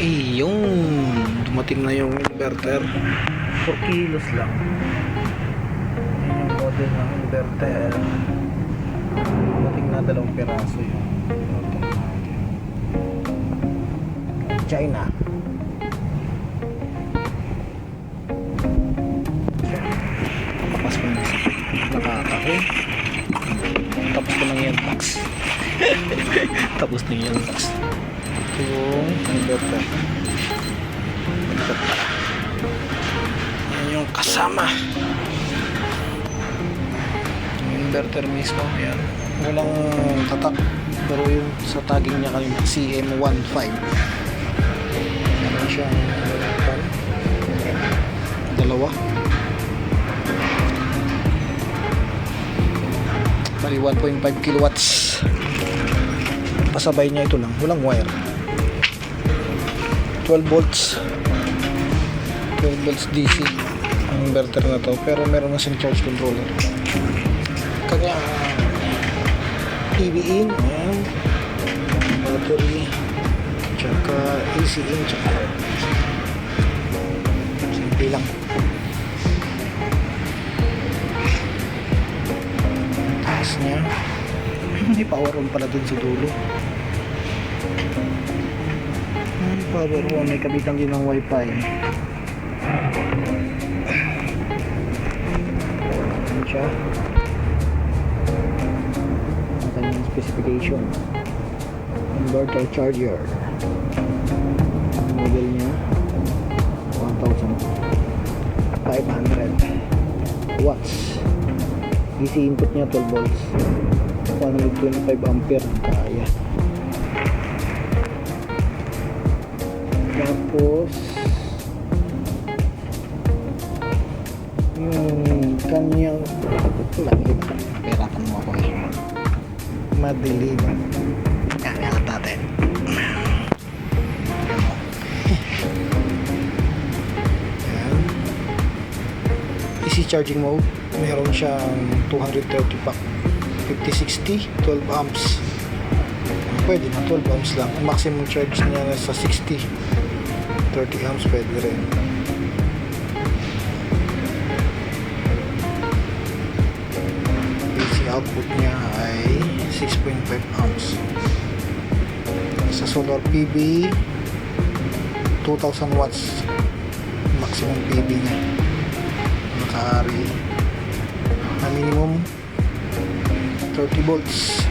Yung dumating na yung inverter. 4 kilos lang. Yan yung model ng inverter. Dumating na 2 piraso yung inverter natin. China. Papas ko na sa nakakaho. Tapos ko lang yan tax. Tapos na yan tax. Ito yung inverter. Ito pala. Yan yung kasama. Yung inverter mismo. Yan. Walang tatak. Pero yung sa tagging niya kanina CM15. Yan siyang dalawa. Bali 1.5 kilowatts. Pasabay niya ito lang. Walang wire. 12 volts 12 volts DC ang inverter na to, pero meron na siyang charge controller. Kanya PV in, ayan, battery, tsaka AC in, tsaka out. Simple lang. Taas niya. May power on pala dun sa dulo. Power on, may kabitan din ng wifi. Ayan siya. Ang kanyang specification. Inverter charger. Ang model niya 1500 watts. DC input niya 12 volts. 125 ampere kaya. Tapos yung kanyang lagi na perakan mo ako madilim. Alat natin. Ayan. Easy charging mode. Meron siyang 230 pack 50-60 12 amps. Pwede na 12 amps lang. Ang maximum charge niya na sa 60 30 amps pwede rin. AC output niya ay 6.5 amps. Sa solar PV 2000 watts maximum PV niya. Nakaari na minimum 30 volts.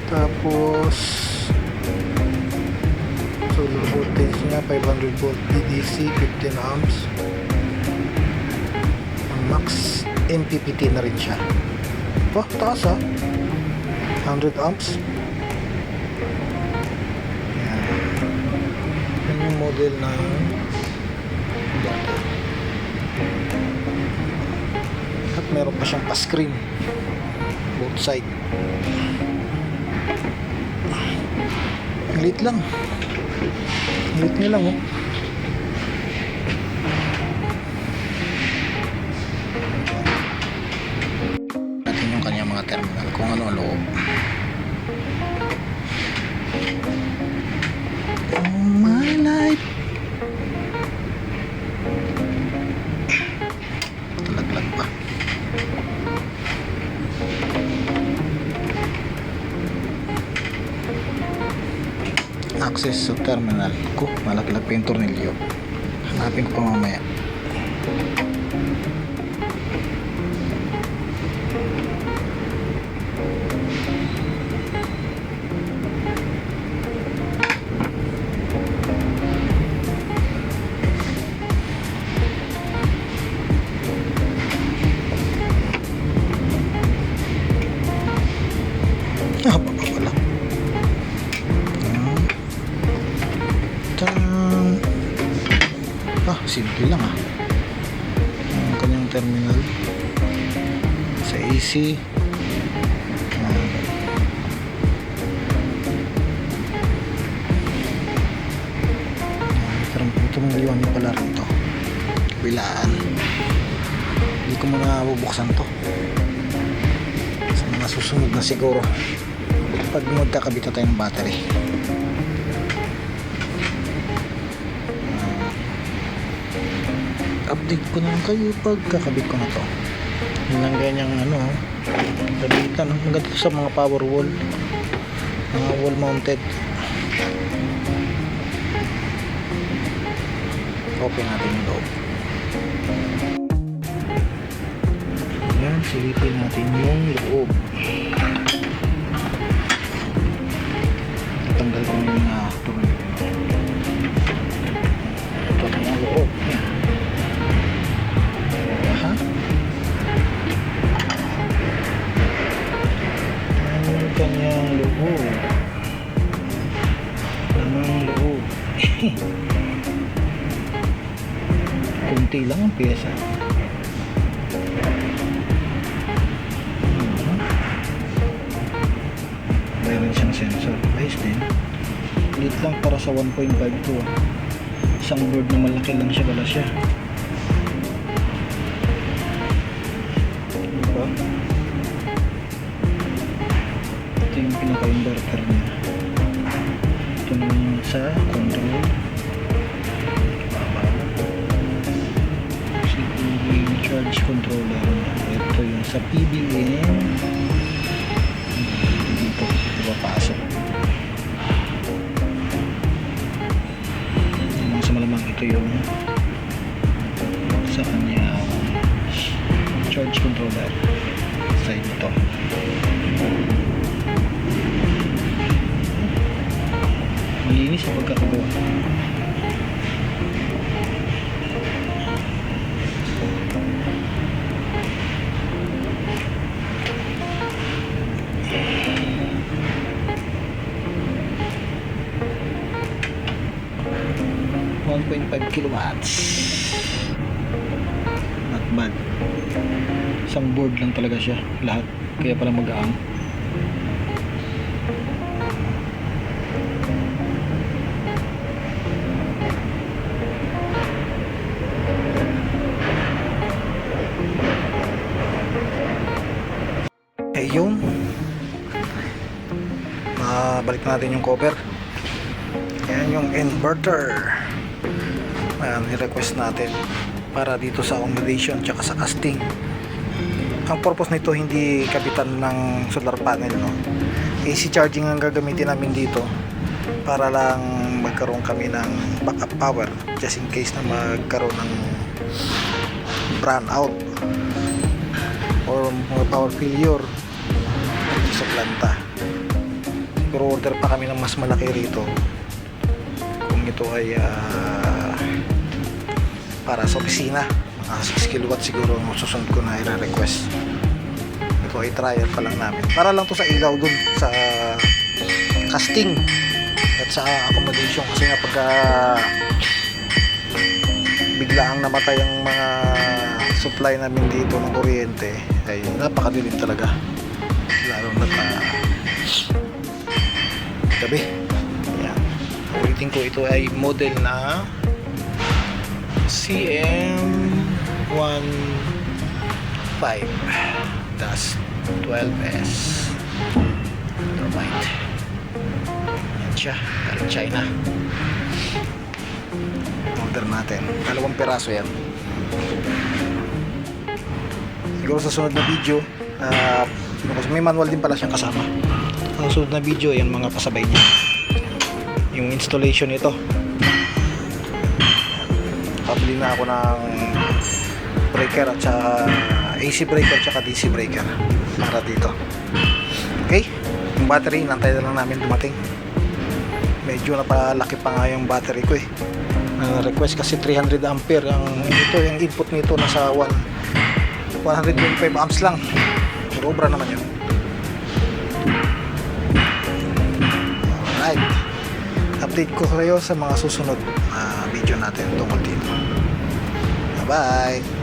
Tapos solar voltage niya 500 volt DC 15 amps. Ang max MPPT na rin siya. Oh, taas 100 amps. Yan. Yan yung model ng inverter. At meron pa siyang pa-screen both side. Lit lang. Lit niya lang natin yung kanyang mga terminal kung ano ang loob. Oh my life. Talaglag pa. Access sa terminal ko, malaglag pa yung tornilyo. Hanapin ko pa mamaya. Wala. Simple lang ang kanyang terminal sa AC. Pero ito mong liwan pala rin to, kabilaan. Hindi ko muna bubuksan to sa mga susunod na siguro pag magkakabit tayo ng battery. update ko lang kayo pagkakabit ko na to. Yun lang ganyang gabitan. Maganda to sa mga power wall, mga wall mounted. Open natin yung loob. Yan, silipin natin yung loob. Tanggal ko yung tuloy. Ito na yung loob. Yan. Aha. Yan yung kanyang loob. Lamang loob. Kunti lang ang pyesa. Mayroon siyang sensor. Ayos din. Lit lang para sa 1.52. Isang board na malaki lang siya pala siya. Diba? Ito yung pinaka-inverter niya. Ito naman yung sa control. Charge controller. Ito yung sa PBM. Dito papasok. Yung sa malamang ito yung sa kanya charge controller. Side ito. Malinis ang pagkakagawa. kilowatts. Not bad. Isang board lang talaga siya lahat, kaya pala mag-aang. Ayun, balik natin yung cover. Yan yung inverter. Ayan, i-request natin para dito sa accommodation tsaka sa casting. Ang purpose nito hindi kabitan ng solar panel, no? AC charging ang gagamitin namin dito para lang magkaroon kami ng backup power just in case na magkaroon ng brownout or mga power failure dito sa planta. Pero order pa kami ng mas malaki rito kung ito ay para sa opisina. Mga 6 kilowatts siguro ang susunod ko na i-request. Ito ay trial pa lang namin para lang to sa ilaw dun sa casting at sa accommodation, kasi nga pagka biglaang namatay ang mga supply namin dito ng kuryente ay napakadilim talaga, lalo na gabi. Ayan. Ulitin ko, ito ay model na CM15-12S Thermite. Yan siya, galing China. Order natin, 2 piraso yan. Siguro sa sunod na video, may manual din pala siyang kasama. Sa sunod na video, yan mga kasabay niya, yung installation nito. Pabili na ako ng breaker at saka AC breaker at saka DC breaker para dito. Okay, yung battery nantay na lang namin dumating. Medyo napalaki pa nga yung battery ko request kasi 300 ampere ang ito, yung input nito nasa 125 amps lang. Sobra naman yun. Alright, update ko kayo sa mga susunod video natin tungkol dito. Bye bye.